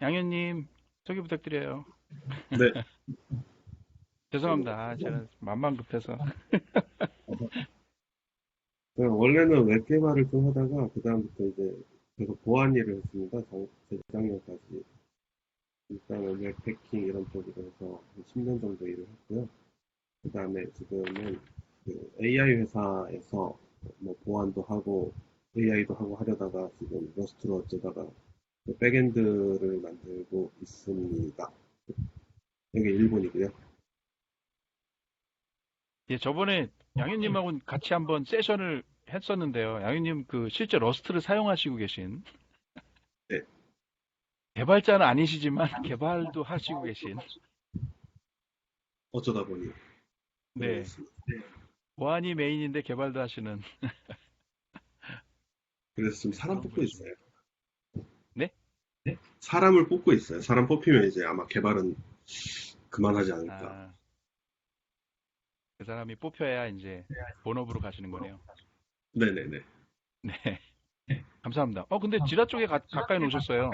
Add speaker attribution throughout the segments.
Speaker 1: 양현님, 소개 부탁드려요.
Speaker 2: 네.
Speaker 1: 죄송합니다. 제가 맘만 급해서.
Speaker 2: 원래는 웹 개발을 좀 하다가, 그다음부터 이제 계속 보안 일을 했습니다. 재작년까지. 일단은 웹 해킹 이런 쪽으로 해서 한 10년 정도 일을 했고요. 그다음에 지금은 그 AI 회사에서 뭐 보안도 하고, AI도 하고 하려다가 지금 러스트로 어쩌다가 백엔드를 만들고 있습니다. 여기 일본이고요.
Speaker 1: 예, 저번에 양현님하고 같이 한번 세션을 했었는데요. 양현님 그 실제 러스트를 사용하시고 계신
Speaker 2: 네.
Speaker 1: 개발자는 아니시지만 개발도 하시고 계신
Speaker 2: 어쩌다 보니 그러고
Speaker 1: 네,
Speaker 2: 있습니다.
Speaker 1: 보안이 메인인데 개발도 하시는
Speaker 2: 그래서 지금 사람
Speaker 1: 그런
Speaker 2: 뽑고
Speaker 1: 분이십니다.
Speaker 2: 있어요.
Speaker 1: 네?
Speaker 2: 사람을 뽑고 있어요. 사람 뽑히면 이제 아마 개발은 그만하지 않을까.
Speaker 1: 아, 그 사람이 뽑혀야 이제 본업으로 가시는 거네요.
Speaker 2: 네네네.
Speaker 1: 네, 감사합니다. 근데 지라 쪽에 가까이 놓으셨어요.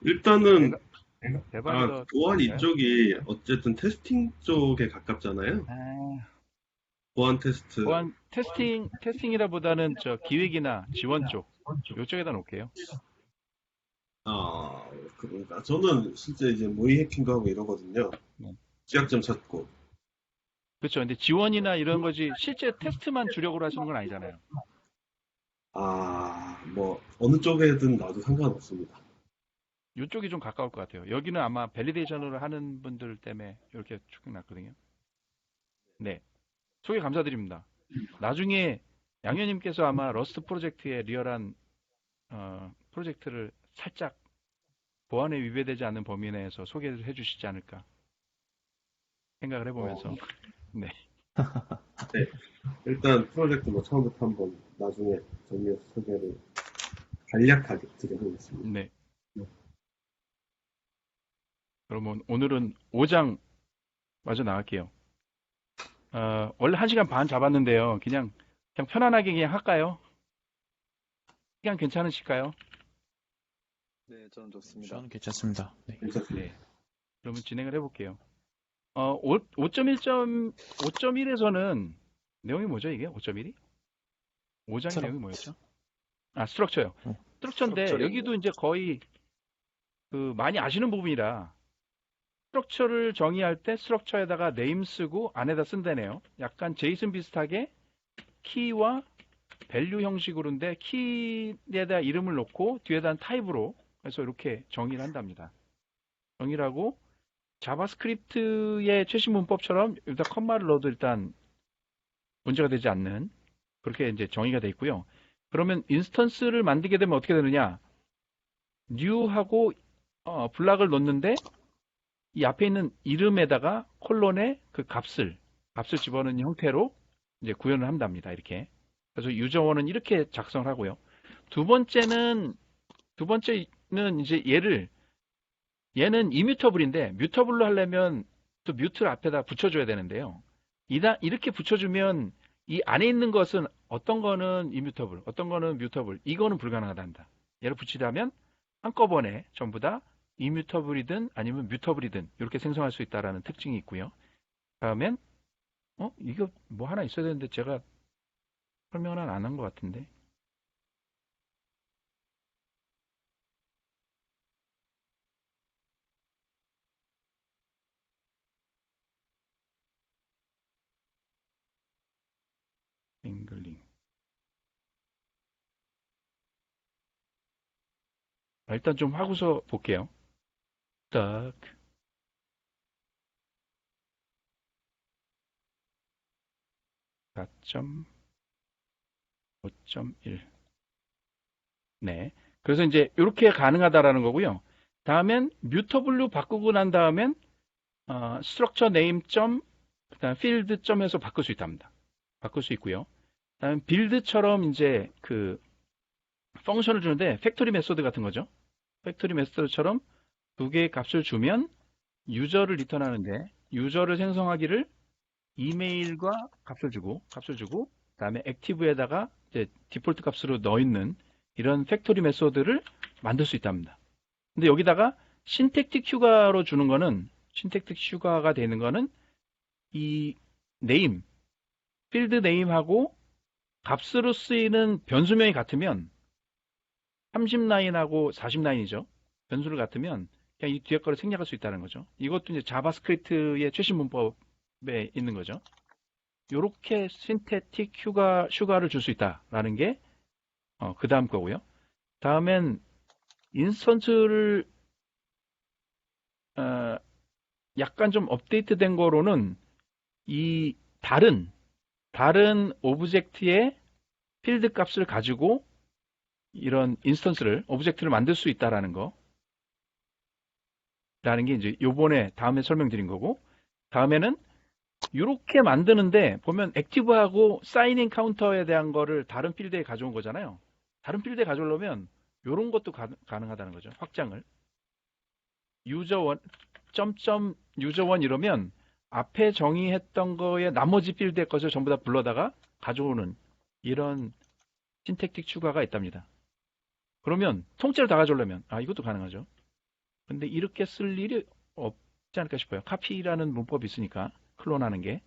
Speaker 2: 일단은,
Speaker 1: 대가, 대박이 더
Speaker 2: 보안
Speaker 1: 나을까요?
Speaker 2: 이쪽이 어쨌든 테스팅 쪽에 가깝잖아요.
Speaker 1: 아,
Speaker 2: 보안 테스트.
Speaker 1: 보안 테스팅이라보다는 저 기획이나 지원 쪽 요쪽에다 놓을게요.
Speaker 2: 아, 그런가. 저는 실제 이제 모의 해킹도 하고 이러거든요.
Speaker 1: 네.
Speaker 2: 취약점 찾고.
Speaker 1: 그렇죠. 근데 지원이나 이런 거지 실제 테스트만 주력으로 하시는 건 아니잖아요.
Speaker 2: 뭐, 어느 쪽에든 나도 상관없습니다.
Speaker 1: 이쪽이 좀 가까울 것 같아요. 여기는 아마 밸리데이션으로 하는 분들 때문에 이렇게 쭉 났거든요. 네. 소개 감사드립니다. 나중에 양현님께서 아마 러스트 프로젝트의 리얼한 프로젝트를 살짝 보안에 위배되지 않는 범위 내에서 소개를 해주시지 않을까 생각을
Speaker 2: 어,
Speaker 1: 해보면서 네.
Speaker 2: 네. 일단 프로젝트 뭐 처음부터 한번 나중에 정리해서 소개를 간략하게 드려보겠습니다.
Speaker 1: 네. 그러면 오늘은 5장 마저 나갈게요. 원래 1시간 반 잡았는데요. 그냥 편안하게 그냥 할까요? 시간 괜찮으실까요?
Speaker 3: 네, 저는 좋습니다.
Speaker 4: 저는 괜찮습니다. 네.
Speaker 2: 괜찮습니다.
Speaker 1: 네. 그러면 진행을 해볼게요. 5.1에서는 내용이 뭐죠, 이게? 5.1이? 5장의
Speaker 4: 트럭.
Speaker 1: 내용이 뭐였죠? 아, 스트럭처요.
Speaker 4: 네.
Speaker 1: 스트럭처인데
Speaker 3: 스트럭처링이요.
Speaker 1: 여기도 이제 거의 그 많이 아시는 부분이라 스트럭처를 정의할 때 스트럭처에다가 네임 쓰고 안에다 쓴다네요. 약간 제이슨 비슷하게 키와 밸류 형식으로인데 키에다 이름을 놓고 뒤에다 타입으로 해서 이렇게 정의를 한답니다. 정의를 하고 자바스크립트의 최신 문법처럼 일단 컴마를 넣어도 일단 문제가 되지 않는 그렇게 이제 정의가 돼 있고요. 그러면 인스턴스를 만들게 되면 어떻게 되느냐? new하고 블락을 놓는데 이 앞에 있는 이름에다가 콜론에 그 값을 집어넣는 형태로 이제 구현을 한답니다. 이렇게. 그래서 유저원은 이렇게 작성을 하고요. 두 번째는 이제 얘는 이뮤터블인데 뮤터블로 하려면 또 뮤트를 앞에다 붙여줘야 되는데요. 이렇게 붙여주면 이 안에 있는 것은 어떤 거는 이뮤터블, 어떤 거는 뮤터블, 이거는 불가능하단다. 얘를 붙이자면 한꺼번에 전부 다 이뮤터블이든 아니면 뮤터블이든 이렇게 생성할 수 있다라는 특징이 있고요. 다음엔 이거 뭐 하나 있어야 되는데 제가 설명을 안 한 것 같은데. 앵글링. 일단 좀 하고서 볼게요. 딱 4.5.1. 네. 그래서 이제 이렇게 가능하다라는 거고요. 다음엔 뮤터블로 바꾸고 난 다음엔 structure name 점 그다음 field 점에서 바꿀 수 있답니다. 바꿀 수 있고요. 다음 빌드처럼 이제 그 펑션을 주는데 팩토리 메소드 같은 거죠. 팩토리 메소드처럼 두 개의 값을 주면 유저를 리턴하는데 유저를 생성하기를 이메일과 값을 주고 그다음에 액티브에다가 이제 디폴트 값으로 넣어 있는 이런 팩토리 메소드를 만들 수 있답니다. 근데 여기다가 신택틱 휴가로 주는 거는, 신택틱 휴가가 되는 거는 이 네임, 필드 네임하고 값으로 쓰이는 변수명이 같으면 30라인하고 40라인이죠. 변수를 같으면 그냥 이 뒤에 거를 생략할 수 있다는 거죠. 이것도 이제 자바스크립트의 최신 문법에 있는 거죠. 이렇게 신태틱 휴가를 줄 수 있다라는 게 그 다음 거고요. 다음엔 인스턴스를 약간 좀 업데이트된 거로는 이 다른 오브젝트의 필드 값을 가지고 이런 인스턴스를 오브젝트를 만들 수 있다라는 거. 라는 게 이제 요번에 다음에 설명드린 거고, 다음에는 이렇게 만드는데 보면 액티브하고 사인인 카운터에 대한 거를 다른 필드에 가져온 거잖아요. 다른 필드에 가져오려면 이런 것도 가능하다는 거죠. 확장을. 유저1, 점점 유저1 이러면 앞에 정의했던 거에 나머지 필드의 것을 전부 다 불러다가 가져오는 이런 신택틱 추가가 있답니다. 그러면 통째로 다 가져오려면 이것도 가능하죠. 근데 이렇게 쓸 일이 없지 않을까 싶어요. 카피라는 문법이 있으니까 클론하는 게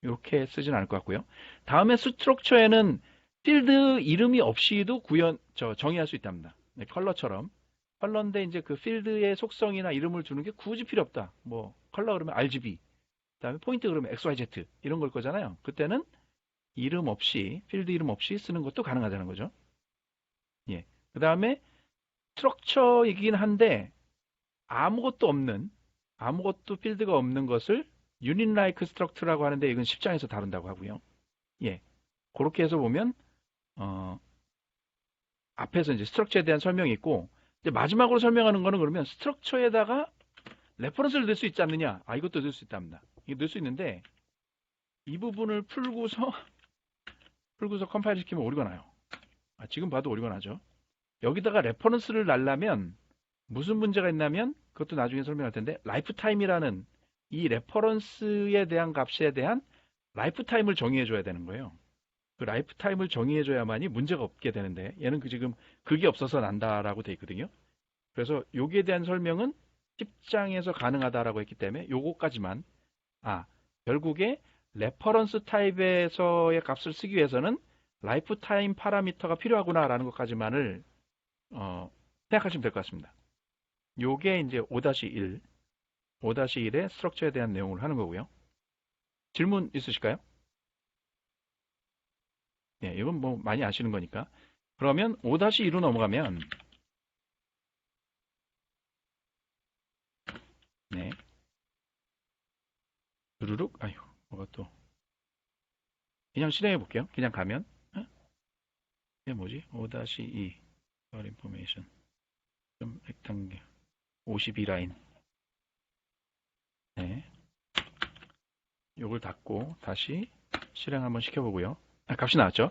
Speaker 1: 이렇게 쓰진 않을 것 같고요. 다음에 스트럭처에는 필드 이름이 없이도 정의할 수 있답니다. 네, 컬러처럼 컬러인데 이제 그 필드의 속성이나 이름을 주는 게 굳이 필요 없다. 뭐 컬러 그러면 RGB, 그다음에 포인트 그러면 XYZ 이런 걸 거잖아요. 그때는 이름 없이 필드 이름 없이 쓰는 것도 가능하다는 거죠. 예. 그다음에 스트럭처이긴 한데 아무것도 필드가 없는 것을 유닛 라이크 스트럭처라고 하는데 이건 10장에서 다룬다고 하고요. 예. 그렇게 해서 보면 앞에서 이제 스트럭처에 대한 설명이 있고, 이제 마지막으로 설명하는 거는 그러면 스트럭처에다가 레퍼런스를 넣을 수 있지 않느냐? 이것도 넣을 수 있답니다. 이거 넣을 수 있는데 이 부분을 풀고서 컴파일 시키면 오류가 나요. 지금 봐도 오류가 나죠. 여기다가 레퍼런스를 넣으려면 무슨 문제가 있냐면, 그것도 나중에 설명할 텐데, 라이프타임이라는 이 레퍼런스에 대한 값에 대한 라이프타임을 정의해 줘야 되는 거예요. 그 라이프타임을 정의해 줘야만이 문제가 없게 되는데, 얘는 지금 그게 없어서 난다라고 돼 있거든요. 그래서 여기에 대한 설명은 10장에서 가능하다라고 했기 때문에 요거까지만, 결국에 레퍼런스 타입에서의 값을 쓰기 위해서는 라이프타임 파라미터가 필요하구나라는 것까지만을 생각하시면 될 것 같습니다. 요게 이제 5-1, 5-1의 스트럭처에 대한 내용을 하는 거고요. 질문 있으실까요? 네, 이건 뭐 많이 아시는 거니까. 그러면 5-2로 넘어가면, 네, 두루룩, 뭐가 또, 그냥 실행해 볼게요. 그냥 가면, 이게 뭐지? 5-2, 인포메이션, 좀 렉탕글, 52라인. 네. 요걸 닫고 다시 실행 한번 시켜보고요. 값이 나왔죠.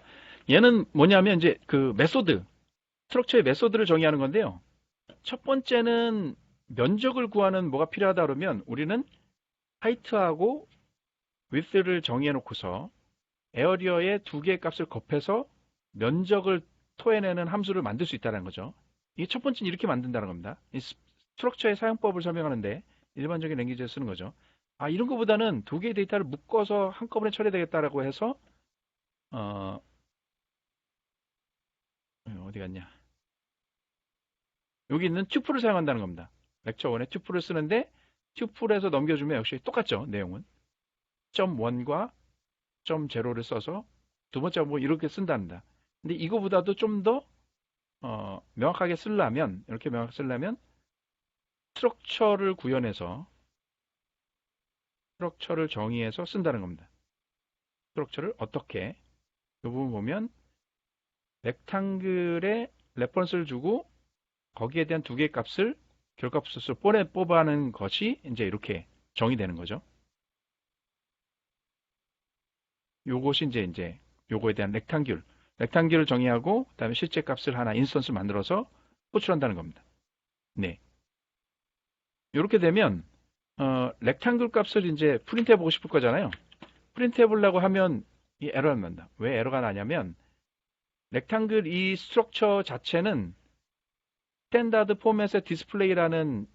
Speaker 1: 얘는 뭐냐면 이제 그 메소드, 스트럭처의 메소드를 정의하는 건데요. 첫 번째는 면적을 구하는 뭐가 필요하다 그러면 우리는 하이트하고 width를 정의해 놓고서 에어리어의 두 개의 값을 곱해서 면적을 토해내는 함수를 만들 수 있다는 거죠. 이게 첫 번째는 이렇게 만든다는 겁니다. 이 스트럭처의 사용법을 설명하는데 일반적인 랭귀지에 쓰는 거죠. 이런 것보다는 두 개의 데이터를 묶어서 한꺼번에 처리되겠다라고 해서 어디 갔냐? 여기 있는 튜플을 사용한다는 겁니다. 렉처 1에 튜플을 쓰는데 튜플에서 넘겨주면 역시 똑같죠. 내용은. .1과 .0를 써서 두 번째 뭐 이렇게 쓴답니다. 근데 이거보다도 좀 더 명확하게 쓰려면, 이렇게 명확하게 쓰려면 스트럭처를 구현해서 스트럭처를 정의해서 쓴다는 겁니다. 스트럭처를 어떻게? 이 부분 보면 렉탕글에 레퍼런스를 주고 거기에 대한 두 개의 값을 결과값으로 뽑아내는 것이 이제 이렇게 정의되는 거죠. 요것이 이제 요거에 대한 렉탕귤을 정의하고 그다음에 실제 값을 하나 인스턴스 만들어서 호출한다는 겁니다. 네. 이렇게 되면 렉탕글 값을 이제 프린트해 보고 싶을 거잖아요. 프린트해 보려고 하면 이 에러가 난다. 왜 에러가 나냐면 렉탕글 이 스트럭처 자체는 스탠다드 포맷의 디스플레이라는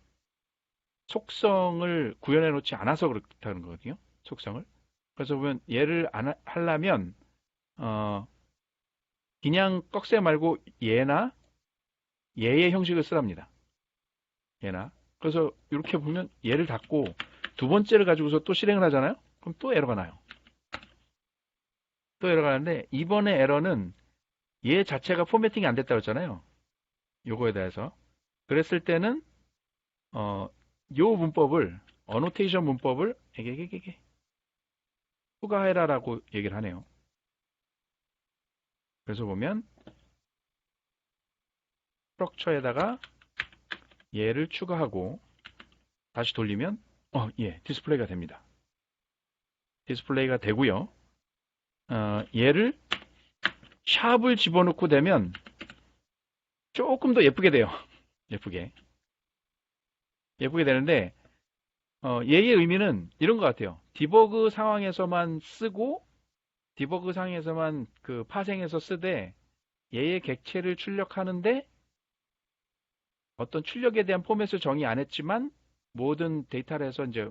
Speaker 1: 속성을 구현해 놓지 않아서 그렇다는 거거든요. 속성을. 그래서 보면 얘를 안 하려면 그냥 꺽쇠 말고 얘나 얘의 형식을 쓰랍니다. 얘나. 그래서 이렇게 보면 얘를 닫고 두 번째를 가지고서 또 실행을 하잖아요. 그럼 또 에러가 나요. 또 에러가 나는데 이번에 에러는 얘 자체가 포매팅이 안 됐다고 했잖아요. 요거에 대해서. 그랬을 때는 요 문법을 어노테이션 문법을 에게게게게 추가해라라고 얘기를 하네요. 그래서 보면 스트럭처에다가 얘를 추가하고 다시 돌리면 예, 디스플레이가 됩니다. 디스플레이가 되고요. 얘를 샵을 집어넣고 되면 조금 더 예쁘게 돼요. 예쁘게 되는데 얘의 의미는 이런 것 같아요. 디버그 상황에서만 쓰고 디버그 상황에서만 그 파생해서 쓰되 얘의 객체를 출력하는데 어떤 출력에 대한 포맷을 정의 안 했지만 모든 데이터를 해서 이제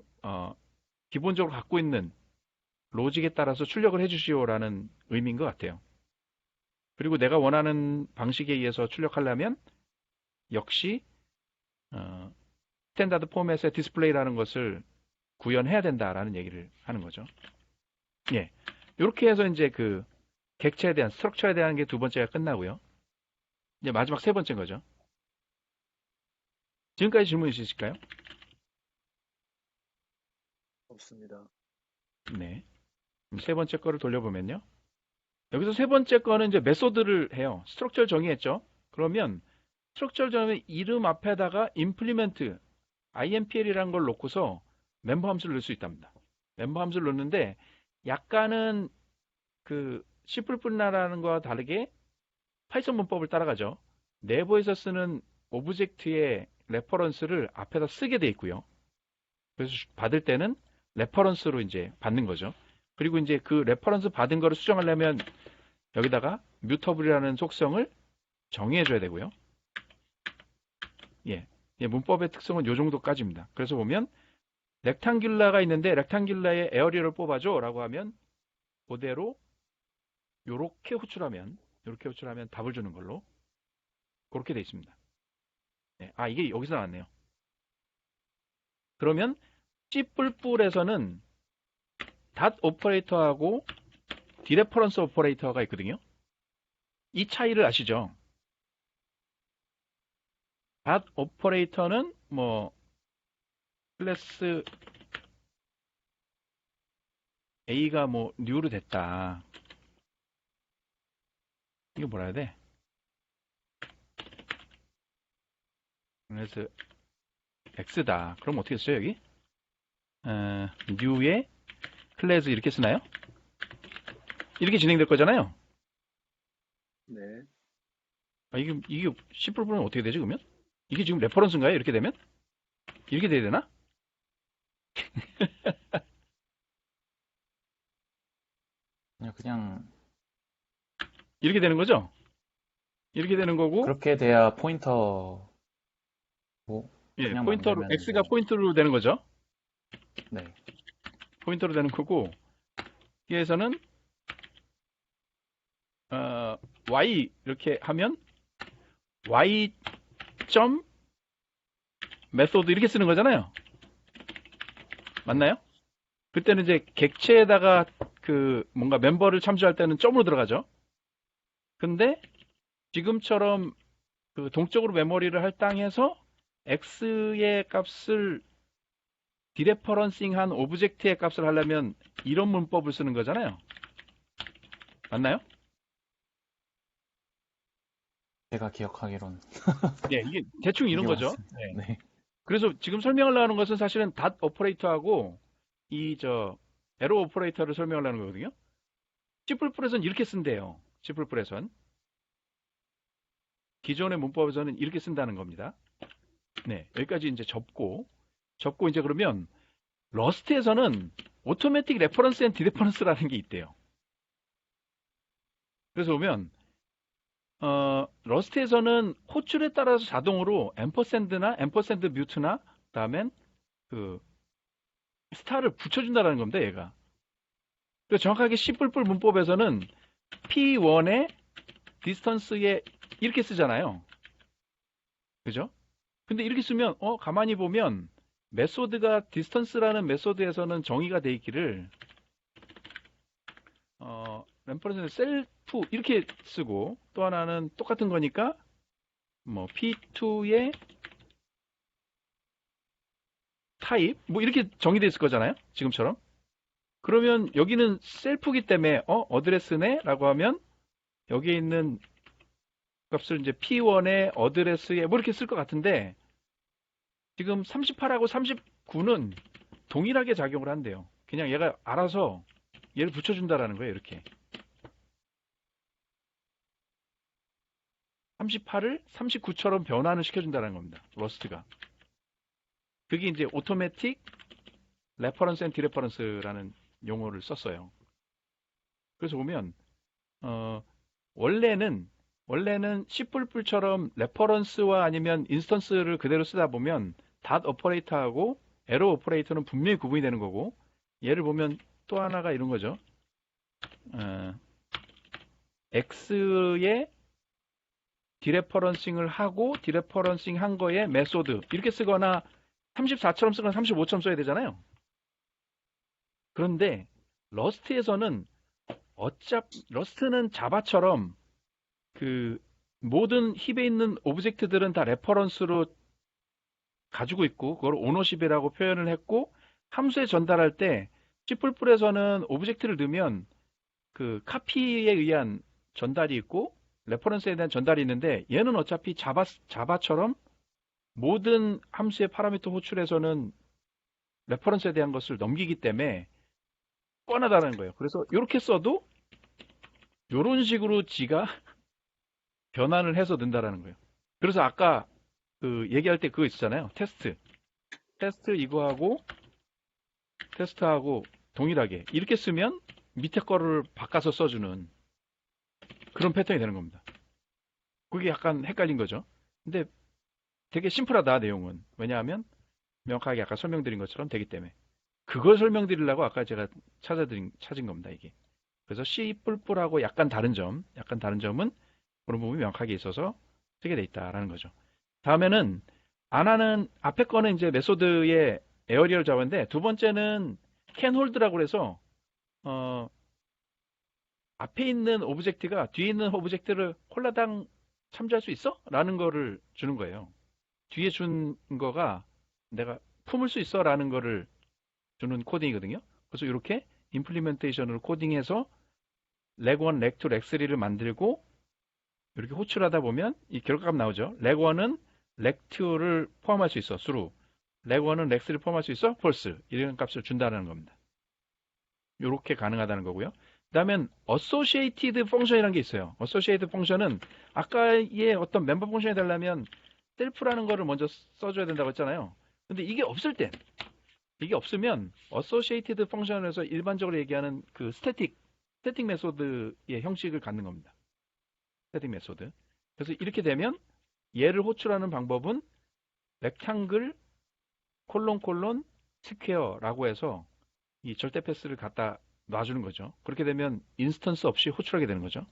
Speaker 1: 기본적으로 갖고 있는 로직에 따라서 출력을 해주시오라는 의미인 것 같아요. 그리고 내가 원하는 방식에 의해서 출력하려면 역시 스탠다드 포맷의 디스플레이라는 것을 구현해야 된다라는 얘기를 하는 거죠. 예, 이렇게 해서 이제 그 객체에 대한 스트럭처에 대한 게 두 번째가 끝나고요. 이제 마지막 세 번째인 거죠. 지금까지 질문 있으실까요?
Speaker 3: 없습니다.
Speaker 1: 네. 세 번째 거를 돌려보면요. 여기서 세 번째 거는 이제 메소드를 해요. 스트럭처를 정의했죠. 그러면 스트럭처를 정의하면 이름 앞에다가 implement, impl이라는 걸 놓고서 멤버 함수를 넣을 수 있답니다. 멤버 함수를 넣는데 약간은 그 C++라는 거와 다르게 파이썬 문법을 따라가죠. 내부에서 쓰는 오브젝트의 레퍼런스를 앞에다 쓰게 돼 있고요. 그래서 받을 때는 레퍼런스로 이제 받는 거죠. 그리고 이제 그 레퍼런스 받은 거를 수정하려면 여기다가 뮤터블이라는 속성을 정의해 줘야 되고요. 예. 문법의 특성은 이 정도까지입니다. 그래서 보면 렉탕귤라가 있는데 렉탕귤라의 에어리어를 뽑아줘 라고 하면 그대로 요렇게 호출하면 답을 주는 걸로 그렇게 돼 있습니다. 네. 이게 여기서 나왔네요. 그러면 C++에서는 닷 오퍼레이터하고 디레퍼런스 오퍼레이터가 있거든요. 이 차이를 아시죠? 닷 오퍼레이터는 뭐 클래스 A가 뭐 뉴로 됐다. 이거 뭐라 해야 돼? 그래서 X다. 그럼 어떻게 써요 여기? 뉴에 클래스 이렇게 쓰나요? 이렇게 진행될 거잖아요.
Speaker 3: 네.
Speaker 1: 이게 C++는 어떻게 되지 그러면? 이게 지금 레퍼런스인가요? 이렇게 되면? 이렇게 돼야 되나?
Speaker 4: 그냥
Speaker 1: 이렇게 되는 거죠? 이렇게 되는 거고
Speaker 4: 그렇게 돼야 포인터고
Speaker 1: 예,
Speaker 4: 그냥
Speaker 1: 포인터로
Speaker 4: 만들면
Speaker 1: X가
Speaker 4: 뭐-
Speaker 1: 포인터로 되는 거죠.
Speaker 4: 네.
Speaker 1: 포인터로 되는 거고 여기에서는 Y 이렇게 하면 Y 점 메소드 이렇게 쓰는 거잖아요. 맞나요? 그때는 이제 객체에다가 그 뭔가 멤버를 참조할 때는 점으로 들어가죠. 근데 지금처럼 그 동적으로 메모리를 할당해서 X의 값을 디레퍼런싱한 오브젝트의 값을 하려면 이런 문법을 쓰는 거잖아요. 맞나요?
Speaker 4: 제가 기억하기론
Speaker 1: 예, 이게 대충 이런
Speaker 4: 이게
Speaker 1: 거죠.
Speaker 4: 맞습니다.
Speaker 1: 네.
Speaker 4: 네.
Speaker 1: 그래서 지금 설명하려는 것은 사실은 닷 오퍼레이터하고 에로 오퍼레이터를 설명하려는 거거든요. C++에서는 이렇게 쓴대요. C++에선 기존의 문법에서는 이렇게 쓴다는 겁니다. 네, 여기까지 이제 접고 이제 그러면 러스트에서는 오토매틱 레퍼런스 앤 디레퍼런스라는 게 있대요. 그래서 보면 러스트에서는 호출에 따라서 자동으로 앰퍼샌드나 앰퍼샌드 뮤트나 그다음엔 그 스타를 붙여준다는 겁니다, 얘가. 그래서 정확하게 C++ 문법에서는 P1의 디스턴스에 이렇게 쓰잖아요. 그죠? 근데 이렇게 쓰면 가만히 보면 메소드가 디스턴스라는 메소드에서는 정의가 돼 있기를 램퍼런스는 셀프 이렇게 쓰고 또 하나는 똑같은 거니까 뭐 P2의 타입 뭐 이렇게 정의돼 있을 거잖아요. 지금처럼. 그러면 여기는 셀프기 때문에 어드레스네 라고 하면 여기에 있는 값을 이제 P1의 어드레스에 뭐 이렇게 쓸 것 같은데 지금 38하고 39는 동일하게 작용을 한대요. 그냥 얘가 알아서 얘를 붙여준다라는 거예요. 이렇게 38을 39처럼 변환을 시켜준다는 겁니다. 러스트가. 그게 이제 오토매틱 레퍼런스 앤 디레퍼런스라는 용어를 썼어요. 그래서 보면 원래는 C++처럼 레퍼런스와 아니면 인스턴스를 그대로 쓰다 보면 닷 오퍼레이터하고 에러 오퍼레이터는 분명히 구분이 되는 거고 얘를 보면 또 하나가 이런 거죠. X의 디레퍼런싱을 하고 디레퍼런싱 한 거에 메소드 이렇게 쓰거나 34처럼 쓰거나 35처럼 써야 되잖아요. 그런데 러스트에서는 러스트는 자바처럼 그 모든 힙에 있는 오브젝트들은 다 레퍼런스로 가지고 있고 그걸 오너십이라고 표현을 했고 함수에 전달할 때 C++에서는 오브젝트를 넣으면 그 카피에 의한 전달이 있고 레퍼런스에 대한 전달이 있는데 얘는 어차피 자바처럼 모든 함수의 파라미터 호출에서는 레퍼런스에 대한 것을 넘기기 때문에 뻔하다는 거예요. 그래서 이렇게 써도 이런 식으로 지가 변환을 해서 넣는다라는 거예요. 그래서 아까 그 얘기할 때 그거 있었잖아요. 테스트 이거하고 테스트하고 동일하게 이렇게 쓰면 밑에 거를 바꿔서 써주는 그런 패턴이 되는 겁니다. 그게 약간 헷갈린 거죠. 근데 되게 심플하다 내용은. 왜냐하면 명확하게 아까 설명드린 것처럼 되기 때문에 그걸 설명드리려고 아까 제가 찾은 겁니다. 이게. 그래서 C++하고 약간 다른 점은 그런 부분이 명확하게 있어서 쓰게 돼 있다라는 거죠. 다음에는 안 하는 앞에 거는 이제 메소드의 에어리얼 자바인데 두 번째는 can hold라고 해서 앞에 있는 오브젝트가 뒤에 있는 오브젝트를 홀라당 참조할 수 있어? 라는 거를 주는 거예요. 뒤에 준 거가 내가 품을 수 있어? 라는 거를 주는 코딩이거든요. 그래서 이렇게 임플리멘테이션으로 코딩해서 leg1, leg2, leg3를 만들고 이렇게 호출하다 보면 이 결과값 나오죠. leg1은 leg2를 포함할 수 있어. true. leg1은 leg3를 포함할 수 있어. false. 이런 값을 준다는 겁니다. 이렇게 가능하다는 거고요. 그 다음엔 associated function이라는 게 있어요. associated function은 아까의 어떤 멤버 펑션이 되려면 self라는 거를 먼저 써줘야 된다고 했잖아요. 근데 이게 없을 땐 이게 없으면 associated function에서 일반적으로 얘기하는 그 static 메소드의 형식을 갖는 겁니다. static 메소드. 그래서 이렇게 되면 얘를 호출하는 방법은 rectangle 콜론 스퀘어라고 해서 이 절대 패스를 갖다 놔주는 거죠. 그렇게 되면 인스턴스 없이 호출하게 되는 거죠.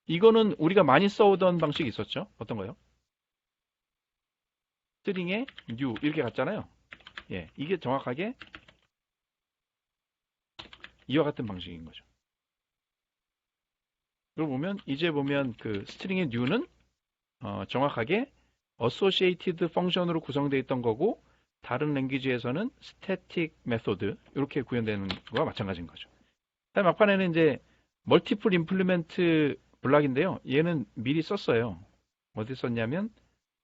Speaker 1: 이거는 우리가 많이 써오던 방식이 있었죠. 어떤 거요? 스트링에 new 이렇게 갔잖아요. 예, 이게 정확하게 이와 같은 방식인 거죠. 그리고 이제 보면 그 스트링의 new는 정확하게 associated function으로 구성되어 있던 거고 다른 랭귀지에서는 static method 이렇게 구현되는 거와 마찬가지인 거죠. 다음 막판에는 이제 multiple implement 블락인데요. 얘는 미리 썼어요. 어디 썼냐면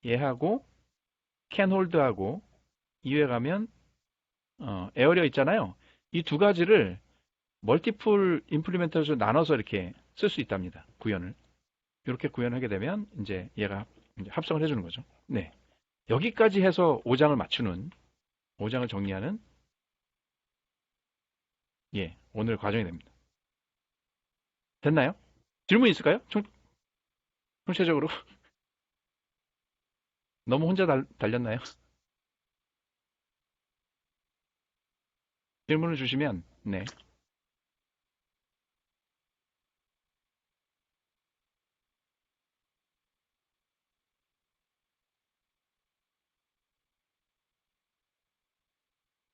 Speaker 1: 얘하고 can hold하고 이외에 가면 에어리어 있잖아요. 이 두 가지를 멀티플 임플리멘트에서 나눠서 이렇게 쓸 수 있답니다. 구현을. 이렇게 구현하게 되면 이제 얘가 이제 합성을 해주는 거죠. 네. 여기까지 해서 5장을 맞추는 5장을 정리하는 예, 오늘 과정이 됩니다. 됐나요? 질문 있을까요? 총체적으로 너무 혼자 달렸나요? 질문을 주시면 네.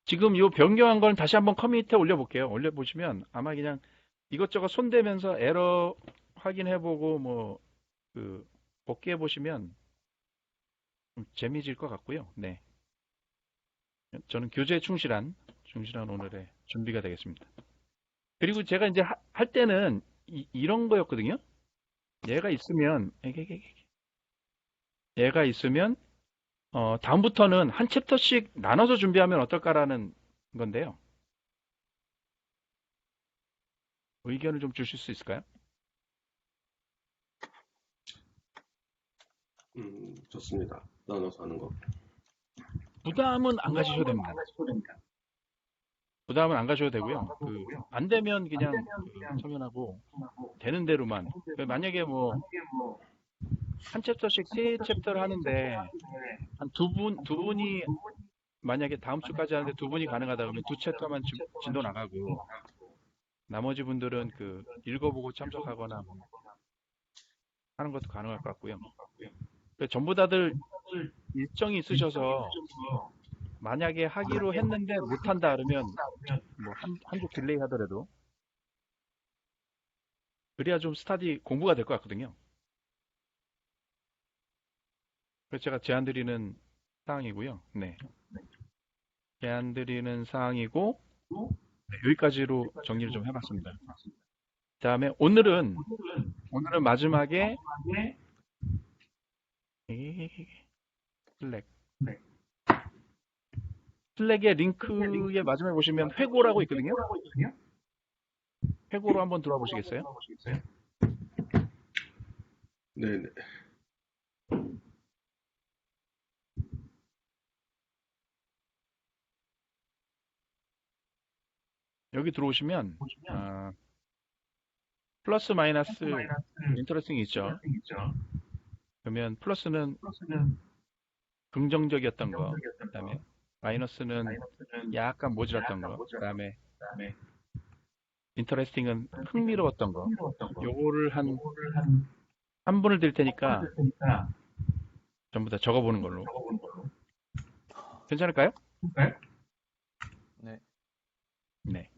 Speaker 1: 지금 이 변경한 건 다시 한번 커뮤니티에 올려볼게요. 올려보시면 아마 그냥 이것저것 손대면서 에러 확인해보고 뭐 그 복귀해보시면 좀 재미질 것 같고요. 네. 저는 교재에 충실한 오늘의 준비가 되겠습니다. 그리고 제가 이제 할 때는 이런 거였거든요. 얘가 있으면 얘가 있으면 다음부터는 한 챕터씩 나눠서 준비하면 어떨까라는 건데요. 의견을 좀 주실 수 있을까요?
Speaker 2: 좋습니다. 나눠서 하는 거.
Speaker 1: 부담은 안 가지셔도 됩니다. 부담은 안 가셔도 되고요. 안 되면 그냥 청연하고 되는 대로만. 만약에 뭐 한 챕터씩 세 챕터를 하는데 한 두 분이 만약에 다음 주까지 하는데 두 분이 가능하다 그러면 두 챕터만 진도 나가고 나머지 분들은 읽어보고 참석하거나 뭐 하는 것도 가능할 것 같고요. 전부 다들 일정이 있으셔서 만약에 하기로 했는데 못한다 그러면 뭐 한 주 딜레이 하더라도 그래야 좀 스타디 공부가 될 것 같거든요. 그래서 제가 제안 드리는 사항이고요. 네. 제안 드리는 사항이고 네, 여기까지로 정리를 좀 해봤습니다. 그다음에 오늘은 마지막에 슬랙 슬랙의 링크에 마지막에 보시면 회고라고 있거든요. 회고로 한번 들어와 보시겠어요?
Speaker 2: 네네.
Speaker 1: 여기 들어오시면 플러스 마이너스 인터레스팅이 있죠. 그러면 플러스는 긍정적이었던 거, 그다음에 마이너스는 약간 모질었던 거, 그다음에 인터레스팅은 흥미로웠던 거. 요거를 한 분을 드릴 테니까 전부 다 적어보는 걸로. 괜찮을까요?
Speaker 4: 네.
Speaker 1: 네.
Speaker 3: 네.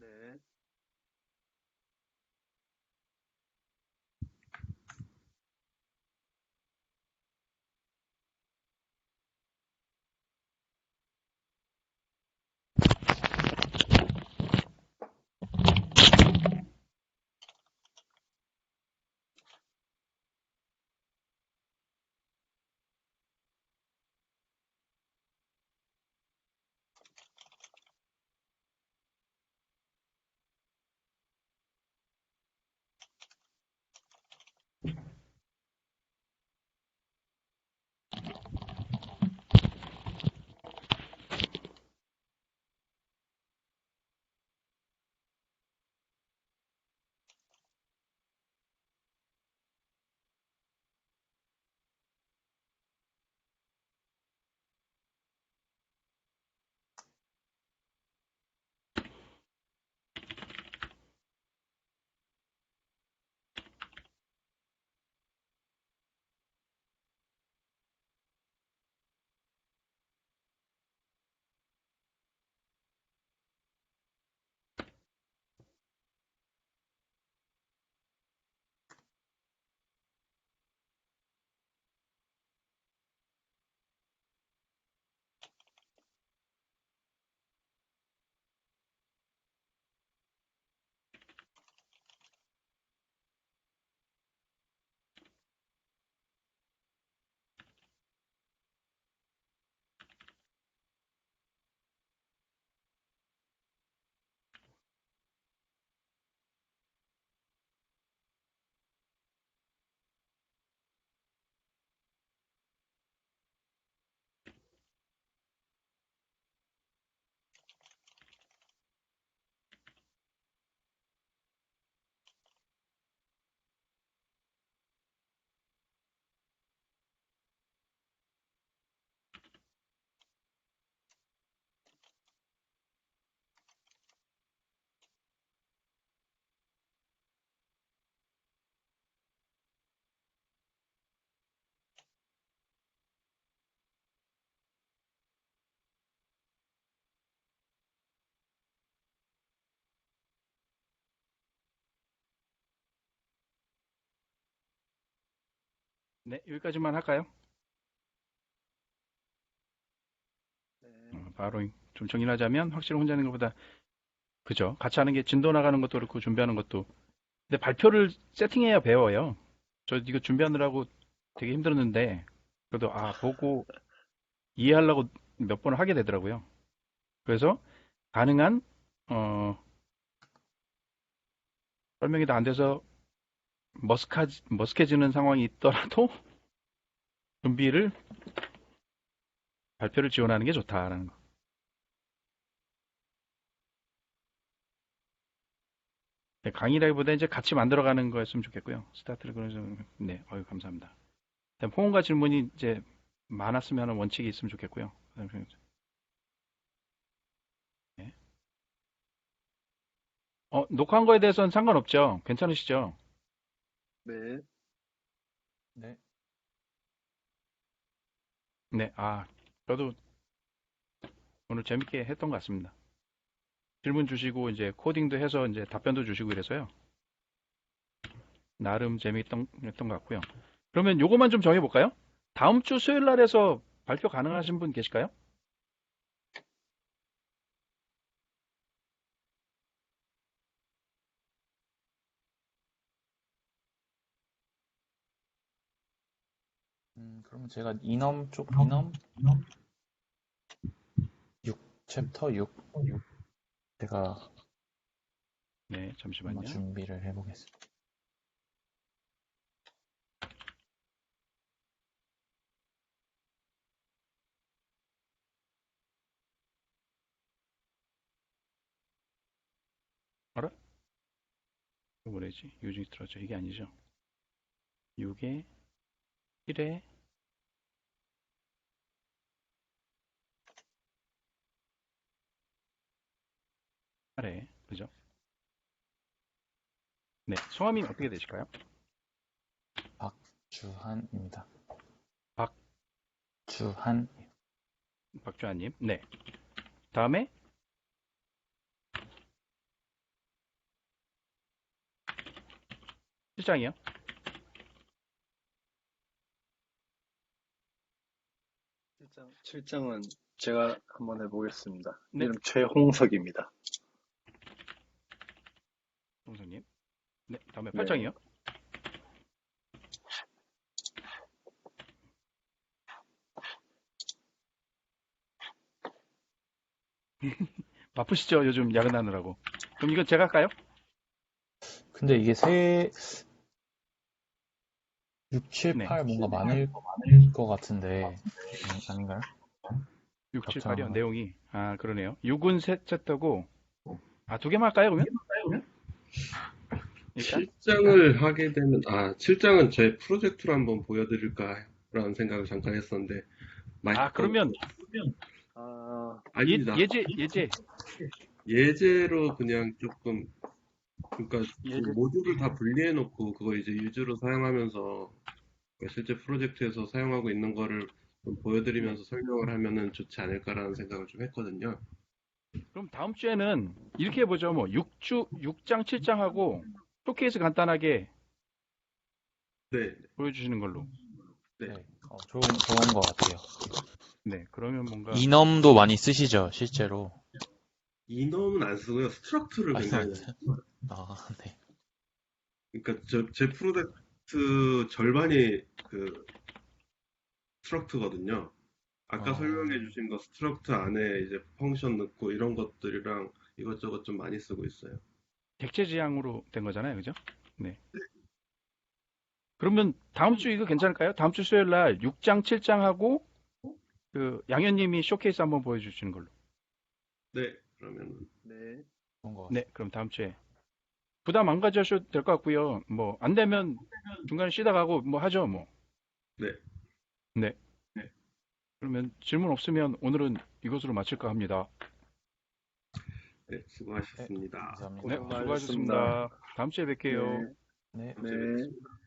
Speaker 1: 네, 여기까지만 할까요?
Speaker 3: 네.
Speaker 1: 바로 좀 정리하자면 확실히 혼자 하는 것보다 그죠? 같이 하는 게 진도 나가는 것도 그렇고 준비하는 것도. 근데 발표를 세팅해야 배워요. 저 이거 준비하느라고 되게 힘들었는데 그래도 보고 이해하려고 몇 번을 하게 되더라고요. 그래서 가능한 설명이 다 안 돼서 머쓱해지는 상황이 있더라도 준비를 발표를 지원하는 게 좋다라는 거. 네, 강의라기보다 이제 같이 만들어가는 거였으면 좋겠고요. 스타트를 그래서 네, 감사합니다. 호응과 질문이 이제 많았으면 하는 원칙이 있으면 좋겠고요. 네. 녹화한 거에 대해서는 상관없죠? 괜찮으시죠?
Speaker 3: 네.
Speaker 4: 네.
Speaker 1: 네, 저도 오늘 재밌게 했던 것 같습니다. 질문 주시고 이제 코딩도 해서 이제 답변도 주시고 이래서요. 나름 재미있던 것 같고요. 그러면 요거만 좀 정해볼까요? 다음 주 수요일 날에서 발표 가능하신 분 계실까요?
Speaker 4: 그러면 제가 이넘 6, 챕터 6 제가
Speaker 1: 네,
Speaker 4: 한번
Speaker 1: 잠시만요.
Speaker 4: 준비를 해보겠습니다.
Speaker 1: 알아? 이거 뭐래지? 유징 스트러처 이게 아니죠? 6에 1에 아래 그죠? 네, 성함이 어떻게 되실까요?
Speaker 4: 박주한입니다.
Speaker 1: 박-
Speaker 4: 주한.
Speaker 1: 박주환님. 네. 다음에 실장이요.
Speaker 3: 실장은 제가 한번 해보겠습니다.
Speaker 1: 네.
Speaker 3: 이름 최홍석입니다.
Speaker 1: 동선님. 네, 다음에
Speaker 3: 네.
Speaker 1: 팔장이요. 바쁘시죠? 요즘 야근하느라고. 그럼 이거 제가 할까요?
Speaker 4: 근데 이게 6, 7,
Speaker 1: 네.
Speaker 4: 8 뭔가 많을 것 같은데 아닌가요?
Speaker 1: 6, 7,
Speaker 4: 답장
Speaker 1: 8이요.
Speaker 4: 하나.
Speaker 1: 내용이. 그러네요. 6은 셋 챕터고, 두 개만 할까요, 그러면? 일단?
Speaker 2: 실장을 하게 되면, 7장은 제 프로젝트로 한번 보여드릴까라는 생각을 잠깐 했었는데,
Speaker 1: 그러면
Speaker 2: 아닙니다.
Speaker 1: 예제.
Speaker 2: 예제로 그냥 조금, 그러니까 그
Speaker 1: 예제.
Speaker 2: 모듈을 다 분리해 놓고 그거 이제 유주로 사용하면서 그러니까 실제 프로젝트에서 사용하고 있는 거를 좀 보여드리면서 설명을 하면은 좋지 않을까라는 생각을 좀 했거든요.
Speaker 1: 그럼 다음 주에는 이렇게 해보죠. 뭐, 6장, 7장하고 쇼케이스 간단하게
Speaker 2: 네,
Speaker 1: 보여주시는 걸로.
Speaker 2: 네.
Speaker 4: 네. 좋은 것 같아요.
Speaker 1: 네, 그러면 뭔가.
Speaker 5: 이넘도 많이 쓰시죠, 실제로.
Speaker 2: 이넘은 안 쓰고요. 스트럭트를 굉장히 많이 써요.
Speaker 4: 네.
Speaker 2: 그러니까 제 프로젝트 절반이 그 스트럭트거든요. 아까 설명해 주신 거 스트럭트 안에 이제 펑션 넣고 이런 것들이랑 이것저것 좀 많이 쓰고 있어요.
Speaker 1: 객체 지향으로 된 거잖아요. 그죠? 네. 그러면 다음 주 이거 괜찮을까요? 다음 주 수요일 날 6장, 7장하고 그 양현님이 쇼케이스 한번 보여주시는 걸로.
Speaker 2: 네, 그러면
Speaker 3: 네.
Speaker 4: 좋은 것 같아요.
Speaker 1: 네, 그럼 다음 주에 부담 안 가져셔도 될 것 같고요. 뭐 안 되면 중간에 쉬다 가고 뭐 하죠, 뭐.
Speaker 2: 네.
Speaker 1: 네. 그러면 질문 없으면 오늘은 이것으로 마칠까 합니다.
Speaker 2: 네, 수고하셨습니다.
Speaker 4: 감사합니다.
Speaker 1: 네,
Speaker 3: 고생 많으셨습니다.
Speaker 1: 수고하셨습니다. 다음 주에 뵐게요.
Speaker 3: 네.
Speaker 4: 네.
Speaker 2: 다음 주에 뵙겠습니다.